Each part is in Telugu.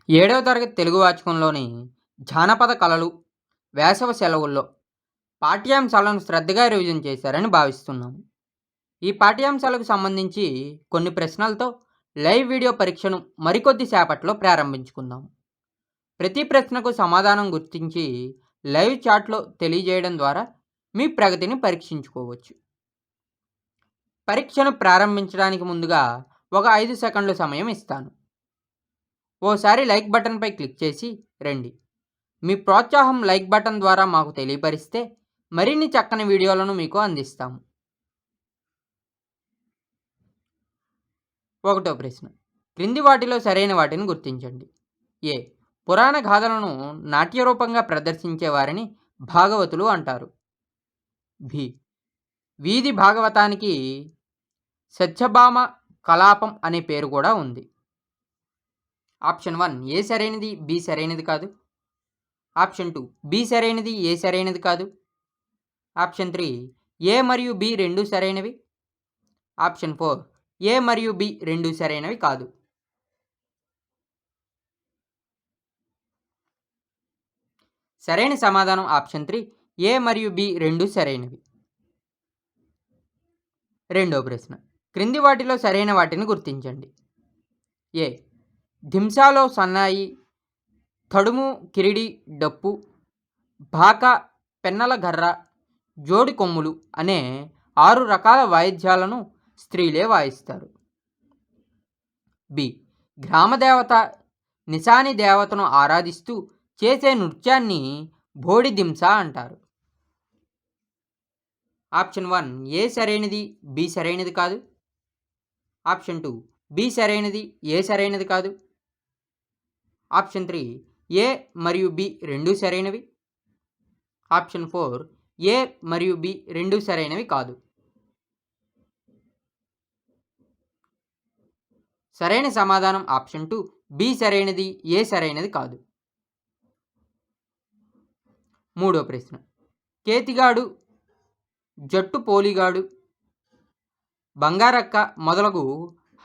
ఏడవ తరగతి తెలుగు వాచకంలోని జానపద కళలు వేసవి సెలవుల్లో పాఠ్యాంశాలను శ్రద్ధగా రివిజన్ చేశారని భావిస్తున్నాము. ఈ పాఠ్యాంశాలకు సంబంధించి కొన్ని ప్రశ్నలతో లైవ్ వీడియో పరీక్షను మరికొద్ది సేపట్లో ప్రారంభించుకుందాము. ప్రతి ప్రశ్నకు సమాధానం గుర్తించి లైవ్ చాట్లో తెలియజేయడం ద్వారా మీ ప్రగతిని పరీక్షించుకోవచ్చు. పరీక్షను ప్రారంభించడానికి ముందుగా ఒక 5 సెకండ్ల సమయం ఇస్తాను. ఓసారి లైక్ బటన్పై క్లిక్ చేసి రండి. మీ ప్రోత్సాహం లైక్ బటన్ ద్వారా మాకు తెలియపరిస్తే మరిన్ని చక్కని వీడియోలను మీకు అందిస్తాము. ఒకటో ప్రశ్న, క్రింది వాటిలో సరైన వాటిని గుర్తించండి. ఏ. పురాణ గాథలను నాట్యరూపంగా ప్రదర్శించే వారిని భాగవతులు అంటారు. బి. వీధి భాగవతానికి సత్యభామ కలాపం అనే పేరు కూడా ఉంది. ఆప్షన్ 1 ఏ సరైనది, బి సరైనది కాదు. ఆప్షన్ 2 బి సరైనది, ఏ సరైనది కాదు. ఆప్షన్ 3 ఏ మరియు బి రెండు సరైనవి. ఆప్షన్ 4 ఏ మరియు బి రెండు సరైనవి కాదు. సరైన సమాధానం ఆప్షన్ 3 ఏ మరియు బి రెండు సరైనవి. రెండో ప్రశ్న, క్రింది వాటిలో సరైన వాటిని గుర్తించండి. ఏ. ధింసాలో సన్నాయి, తడుము, కిరిడి, డప్పు, బాకా, పెన్నల గర్ర, జోడి కొమ్ములు అనే 6 రకాల వాయిద్యాలను స్త్రీలే వాయిస్తారు. బి. గ్రామదేవత నిశాని దేవతను ఆరాధిస్తూ చేసే నృత్యాన్ని బోడి దింస అంటారు. ఆప్షన్ 1 ఏ సరైనది, బి సరైనది కాదు. ఆప్షన్ 2 బి సరైనది, ఏ సరైనది కాదు. ఆప్షన్ 3 ఏ మరియు బి రెండు సరైనవి. ఆప్షన్ 4 ఏ మరియు బి రెండు సరైనవి కాదు. సరైన సమాధానం ఆప్షన్ 2 బి సరైనది, ఏ సరైనది కాదు. మూడో ప్రశ్న, కేతిగాడు, జట్టు పోలిగాడు, బంగారక్క మొదలగు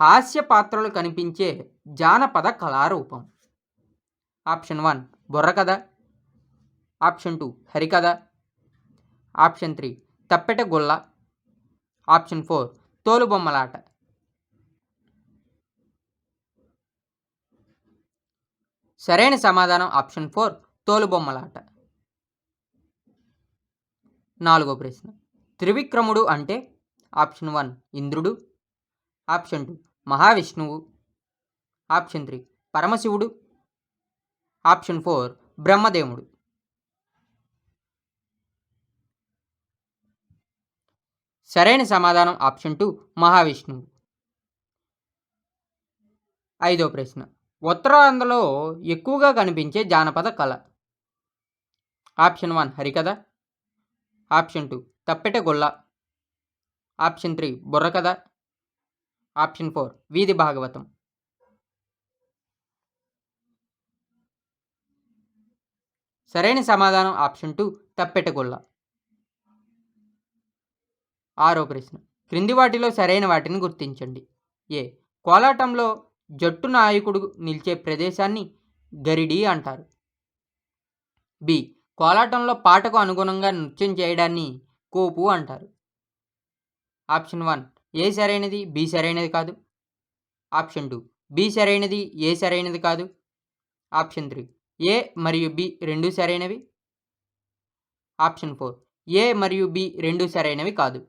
హాస్య పాత్రలు కనిపించే జానపద కళారూపం. ఆప్షన్ 1 బుర్రకథ. ఆప్షన్ 2 హరికథ. ఆప్షన్ 3 తప్పెట గుల్ల. ఆప్షన్ 4 తోలుబొమ్మలాట. సరైన సమాధానం ఆప్షన్ 4 తోలుబొమ్మలాట. నాలుగో ప్రశ్న, త్రివిక్రముడు అంటే ఆప్షన్ 1 ఇంద్రుడు. ఆప్షన్ 2 మహావిష్ణువు. ఆప్షన్ 3 పరమశివుడు. ఆప్షన్ 4 బ్రహ్మదేవుడు. సరైన సమాధానం ఆప్షన్ 2 మహావిష్ణువు. ఐదో ప్రశ్న, ఉత్తరాంధ్రలో ఎక్కువగా కనిపించే జానపద కళ. ఆప్షన్ 1 హరికథ. ఆప్షన్ 2 తప్పెట గొల్ల. ఆప్షన్ 3 బుర్రకథ. ఆప్షన్ 4 వీధి భాగవతం. సరైన సమాధానం ఆప్షన్ 2 తప్పెట గొల్ల. ఆరో ప్రశ్న, క్రింది వాటిలో సరైన వాటిని గుర్తించండి. ఏ. కోలాటంలో జట్టు నాయకుడు నిలిచే ప్రదేశాన్ని గరిడి అంటారు. బి. కోలాటంలో పాటకు అనుగుణంగా నృత్యం చేయడాన్ని కోపు అంటారు. ఆప్షన్ 1 ఏ సరైనది, బి సరైనది కాదు. ఆప్షన్ 2 బి సరైనది, ఏ సరైనది కాదు. ఆప్షన్ 3 ఏ మరియు బి రెండు సరైనవి. ఆప్షన్ 4 ఏ మరియు బి రెండు సరైనవి కాదు.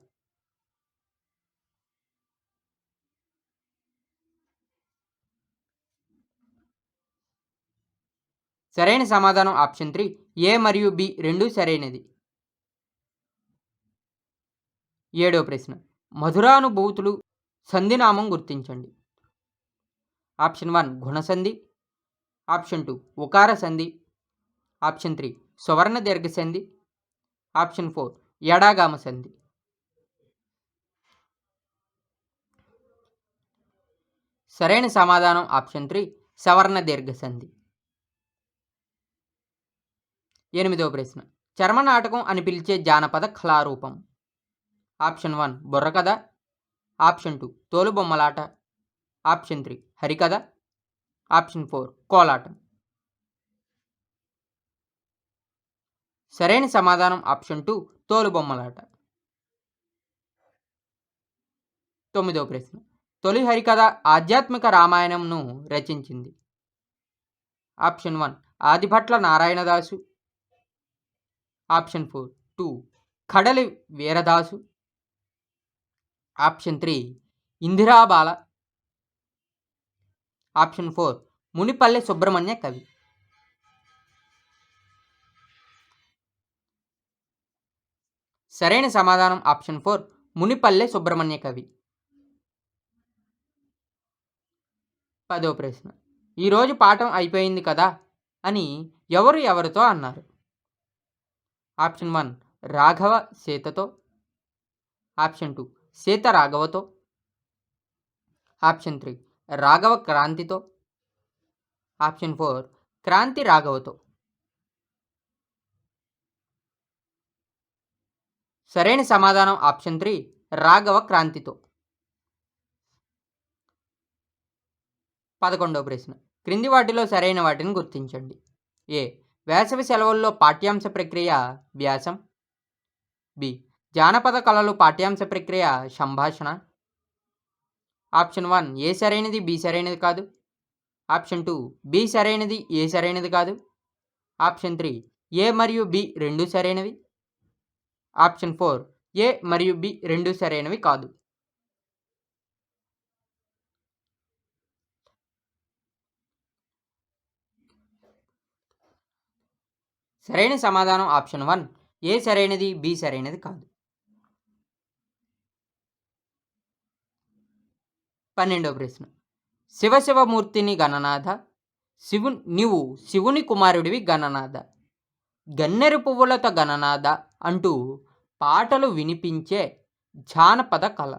సరైన సమాధానం ఆప్షన్ 3 ఏ మరియు బి రెండు సరైనది. ఏడో ప్రశ్న, మధురానుభూతులు సంధినామం గుర్తించండి. ఆప్షన్ 1 గుణసంధి. ఆప్షన్ 2 ఉకార సంధి. ఆప్షన్ 3 సువర్ణ దీర్ఘ సంధి. ఆప్షన్ 4 ఎడాగామ సంధి. సరైన సమాధానం ఆప్షన్ 3 సవర్ణ దీర్ఘ సంధి. ఎనిమిదో ప్రశ్న, చర్మనాటకం అని పిలిచే జానపద కళారూపం. ఆప్షన్ 1 బుర్రకథ. ఆప్షన్ 2 తోలుబొమ్మలాట. ఆప్షన్ 3 హరికథ. ఆప్షన్ 4 కోలాటం. సరైన సమాధానం ఆప్షన్ 2 తోలుబొమ్మలాట. 9వ ప్రశ్న. తొలి హరికథ ఆధ్యాత్మిక రామాయణంను రచించింది. ఆప్షన్ 1 ఆదిభట్ల నారాయణదాసు. ఆప్షన్ 2 కడలి వీరదాసు. ఆప్షన్ 3 ఇందిరాబాల. ఆప్షన్ 4 మునిపల్లె సుబ్రహ్మణ్య కవి. సరైన సమాధానం ఆప్షన్ 4 మునిపల్లె సుబ్రహ్మణ్య కవి. 10వ ప్రశ్న. ఈరోజు పాఠం అయిపోయింది కదా అని ఎవరు ఎవరితో అన్నారు? ఆప్షన్ 1 రాఘవ సీతతో. ఆప్షన్ 2 సీత రాఘవతో. ఆప్షన్ 3 రాఘవ క్రాంతితో. ఆప్షన్ 4 క్రాంతి రాఘవతో. సరైన సమాధానం ఆప్షన్ 3 రాఘవ క్రాంతితో. 11వ ప్రశ్న. క్రింది వాటిలో సరైన వాటిని గుర్తించండి. ఏ వేసవి సెలవుల్లో పాఠ్యాంశ ప్రక్రియ వ్యాసం. బి జానపద కళలు పాఠ్యాంశ ప్రక్రియ సంభాషణ. ఆప్షన్ 1 ఏ సరైనది బి సరైనది కాదు. ఆప్షన్ 2 బి సరైనది ఏ సరైనది కాదు. ఆప్షన్ 3 ఏ మరియు బి రెండు సరైనవి. ఆప్షన్ 4 ఏ మరియు బి రెండు సరైనవి కాదు. సరైన సమాధానం ఆప్షన్ 1 ఏ సరైనది బి సరైనది కాదు. 12వ ప్రశ్న. శివశివమూర్తిని గణనాథ. నీవు శివుని కుమారుడివి గణనాథ. గన్నేరు పువ్వులతో గణనాథ అంటూ పాటలు వినిపించే జానపద కళ.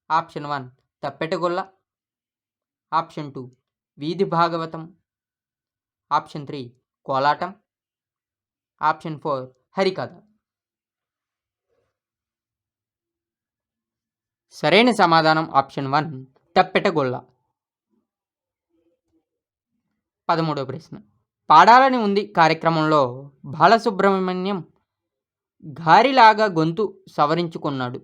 ఆప్షన్ 1 తప్పెటగొల్ల. ఆప్షన్ 2 వీధి భాగవతం. ఆప్షన్ 3 కోలాటం. ఆప్షన్ 4 హరికథ. సరైన సమాధానం ఆప్షన్ 1 తప్పెటగొల్ల. 13వ ప్రశ్న. పాడాలని ఉంది కార్యక్రమంలో బాలసుబ్రహ్మణ్యం గారిలాగా గొంతు సవరించుకున్నాడు.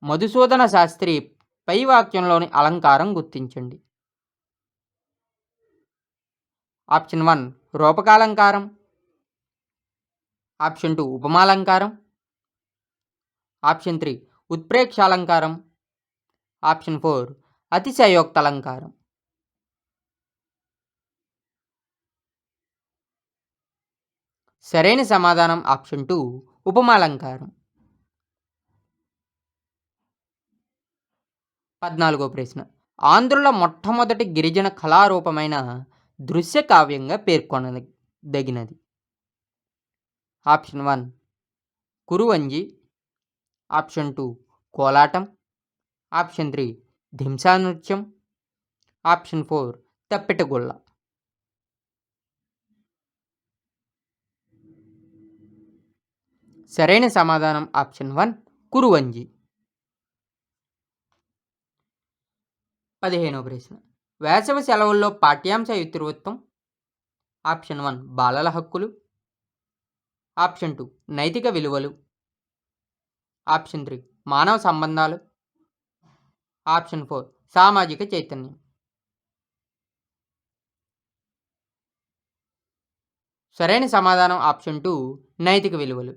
మధుసూదన శాస్త్రి పై వాక్యంలోని అలంకారం గుర్తించండి. ఆప్షన్ 1 రూపకాలంకారం. ఆప్షన్ 2 ఉపమాలంకారం. ఆప్షన్ 3 ఉత్ప్రేక్షాలంకారం. ఆప్షన్ 4 అతిశయోక్తాలంకారం. సరైన సమాధానం ఆప్షన్ 2 ఉపమాలంకారం. 14వ ప్రశ్న. ఆంధ్రుల మొట్టమొదటి గిరిజన కళారూపమైన దృశ్య కావ్యంగా పేర్కొనదగినది. ఆప్షన్ 1 కురువంజి. ఆప్షన్ 2 కోలాటం. ఆప్షన్ 3 ధింసా నృత్యం. ఆప్షన్ 4 తప్పెటగొల్ల. సరైన సమాధానం ఆప్షన్ 1 కురువంజి. 15వ ప్రశ్న. వేసవి సెలవుల్లో పాఠ్యాంశ ఇతివృత్తం. ఆప్షన్ 1 బాలల హక్కులు. ఆప్షన్ 2 నైతిక విలువలు. ఆప్షన్ 3 మానవ సంబంధాలు. ఆప్షన్ 4 సామాజిక చైతన్యం. సరైన సమాధానం ఆప్షన్ 2 నైతిక విలువలు.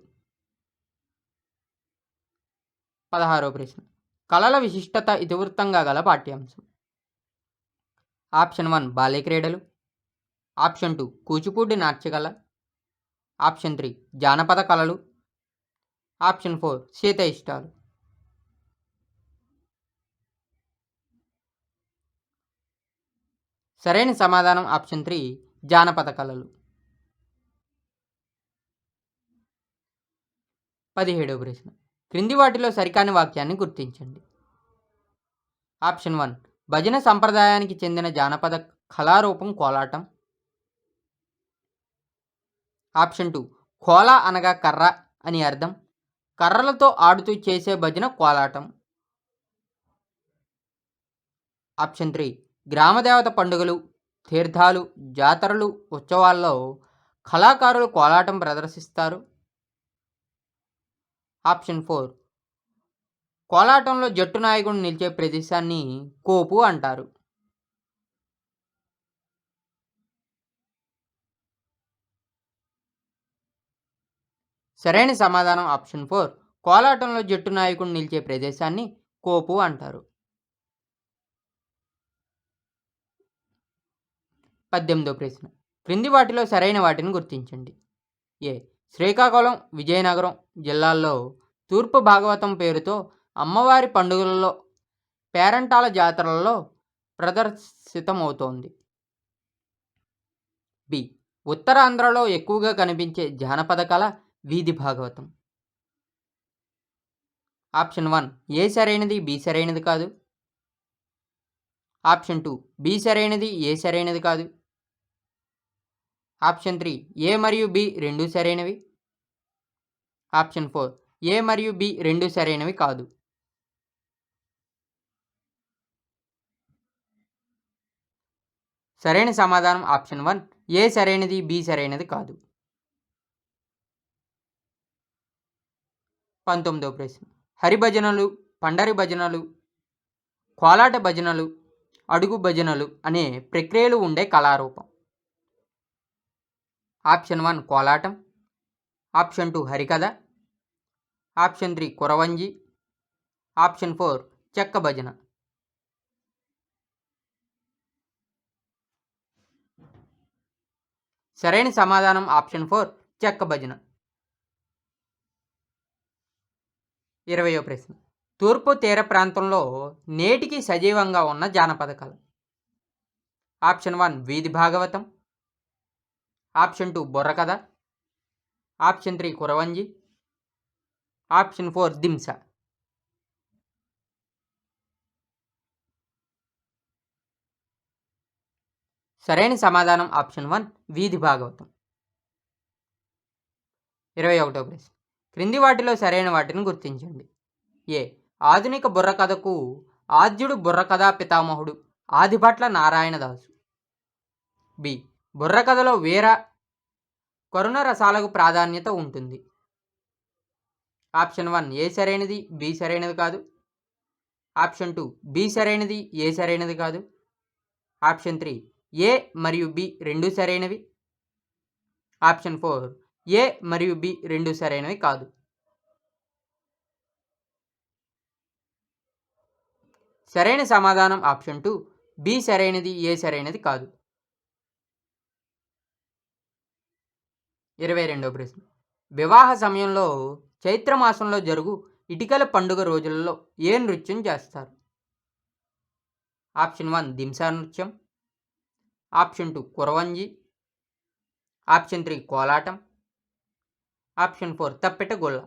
16వ ప్రశ్న. కళల విశిష్టత ఇతివృత్తంగా గల పాఠ్యాంశం. ఆప్షన్ 1 బాల్య క్రీడలు. ఆప్షన్ 2 కూచిపూడి నాట్యకళ. ఆప్షన్ 3 జానపద కళలు. ఆప్షన్ 4 సీత ఇష్టాలు. సరైన సమాధానం ఆప్షన్ 3 జానపద కళలు. 17వ ప్రశ్న. క్రింది వాటిలో సరికాని వాక్యాన్ని గుర్తించండి. ఆప్షన్ 1 భజన సంప్రదాయానికి చెందిన జానపద కళారూపం కోలాటం. ఆప్షన్ 2 కోలా అనగా కర్ర అని అర్థం. కర్రలతో ఆడుతూ చేసే భజన కోలాటం. ఆప్షన్ 3 గ్రామదేవత పండుగలు, తీర్థాలు, జాతరలు, ఉత్సవాల్లో కళాకారులు కోలాటం ప్రదర్శిస్తారు? ఆప్షన్ 4 కోలాటంలో జట్టు నాయకుడు నిలిచే ప్రదేశాన్ని కోపు అంటారు. సరైన సమాధానం ఆప్షన్ 4 కోలాటంలో జట్టు నాయకుడు నిలిచే ప్రదేశాన్ని కోపు అంటారు. 18వ ప్రశ్న. క్రింది వాటిలో సరైన వాటిని గుర్తించండి. ఏ. శ్రీకాకుళం, విజయనగరం జిల్లాల్లో తూర్పు భాగవతం పేరుతో అమ్మవారి పండుగలలో, పేరంటాల జాతరలలో ప్రదర్శితమవుతోంది. బి. ఉత్తరాంధ్రలో ఎక్కువగా కనిపించే జానపద కళ వీధి భాగవతం. ఆప్షన్ 1 ఏ సరైనది, బి సరైనది కాదు. ఆప్షన్ 2 బి సరైనది, ఏ సరైనది కాదు. ఆప్షన్ 3 ఏ మరియు బి రెండూ సరైనవి. ఆప్షన్ 4 ఏ మరియు బి రెండూ సరైనవి కాదు. సరైన సమాధానం ఆప్షన్ 1 ఏ సరైనది, బి సరైనది కాదు. 19వ ప్రశ్న. హరిభజనలు, పండరి భజనలు, కోలాట భజనలు, అడుగు భజనలు అనే ప్రక్రియలు ఉండే కళారూపం. ఆప్షన్ 1 కోలాటం. ఆప్షన్ 2 హరికథ. ఆప్షన్ 3 కురవంజి. ఆప్షన్ 4 చెక్క భజన. సరైన సమాధానం ఆప్షన్ 4 చెక్క భజన. 20వ ప్రశ్న. తూర్పు తీర ప్రాంతంలో నేటికి సజీవంగా ఉన్న జానపద కళ. ఆప్షన్ 1 వీధి భాగవతం. ఆప్షన్ 2 బుర్రకథ. ఆప్షన్ 3 కురవంజి. ఆప్షన్ 4 దింస. సరైన సమాధానం ఆప్షన్ 1 వీధి భాగవతం. 21వ ప్రశ్న. క్రింది వాటిలో సరైన వాటిని గుర్తించండి. ఏ. ఆధునిక బుర్రకథకు ఆద్యుడు బుర్రకథా పితామహుడు ఆదిభట్ల నారాయణదాసు. బి. బుర్రకథలో వీర కరుణ రసాలకు ప్రాధాన్యత ఉంటుంది. ఆప్షన్ 1 ఏ సరైనది, బి సరైనది కాదు. ఆప్షన్ 2 బి సరైనది, ఏ సరైనది కాదు. ఆప్షన్ 3 ఏ మరియు బి రెండూ సరైనవి. ఆప్షన్ 4 ఏ మరియు బి రెండూ సరైనవి కాదు. సరైన సమాధానం ఆప్షన్ 2 బి సరైనది, ఏ సరైనది కాదు. 22వ ప్రశ్న. వివాహ సమయంలో చైత్రమాసంలో జరుగు ఇటికల పండుగ రోజులలో ఏ నృత్యం చేస్తారు? ఆప్షన్ 1 దింసా నృత్యం. ఆప్షన్ 2 కురవంజి. ఆప్షన్ 3 కోలాటం. ఆప్షన్ 4 తప్పెట గొల్ల.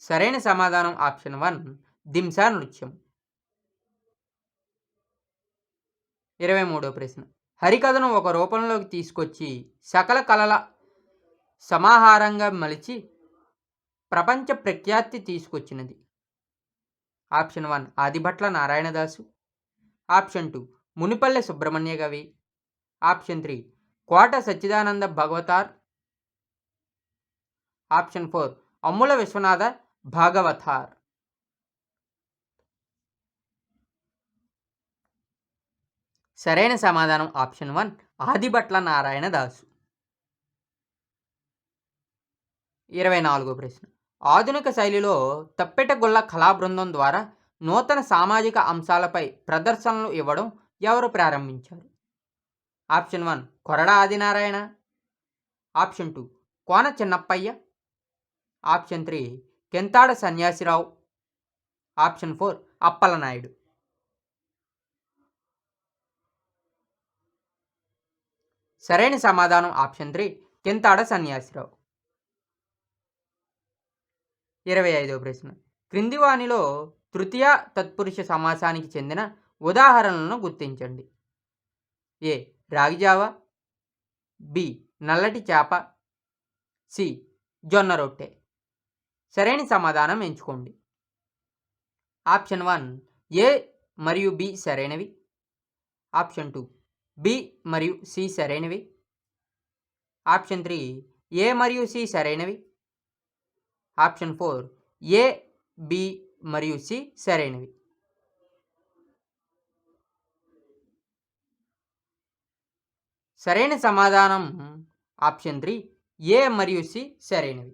సరైన సమాధానం ఆప్షన్ 1 దింసా నృత్యం. 23వ ప్రశ్న. హరికథను ఒక రూపంలోకి తీసుకొచ్చి సకల కళల సమాహారంగా మలిచి ప్రపంచ ప్రఖ్యాతి తీసుకొచ్చినది. ఆప్షన్ 1 ఆదిభట్ల నారాయణదాసు. ఆప్షన్ 2 మునిపల్లె సుబ్రహ్మణ్య కవి. ఆప్షన్ 3 కోట సచ్చిదానంద భగవతార్. ఆప్షన్ 4 అమ్ముల విశ్వనాథ భాగవతార్. సరైన సమాధానం ఆప్షన్ 1 ఆదిభట్ల నారాయణదాసు. 24వ ప్రశ్న. ఆధునిక శైలిలో తప్పెట గొల్ల కళాబృందం ద్వారా నూతన సామాజిక అంశాలపై ప్రదర్శనలు ఇవ్వడం ఎవరు ప్రారంభించారు? ఆప్షన్ 1 కొరడ ఆదినారాయణ. ఆప్షన్ 2 కోన చిన్నప్పయ్య. ఆప్షన్ 3 కెంతాడ సన్యాసిరావు. ఆప్షన్ 4 అప్పలనాయుడు. సరైన సమాధానం ఆప్షన్ 3 కెంతాడ సన్యాసిరావు. 25వ ప్రశ్న. క్రింది వానిలో తృతీయ తత్పురుష సమాసానికి చెందిన ఉదాహరణలను గుర్తించండి. ఏ. రాగిజావ. బి. నల్లటి చేప. సి. జొన్న రొట్టె. సరైన సమాధానం ఎంచుకోండి. ఆప్షన్ 1 ఏ మరియు బి సరైనవి. ఆప్షన్ 2 బి మరియు సి సరైనవి. ఆప్షన్ 3 ఏ మరియు సి సరైనవి. ఆప్షన్ 4 ఏ, బి మరియు సి సరైనవి. సరైన సమాధానం ఆప్షన్ 3 ఏ మరియు సి సరైనవి.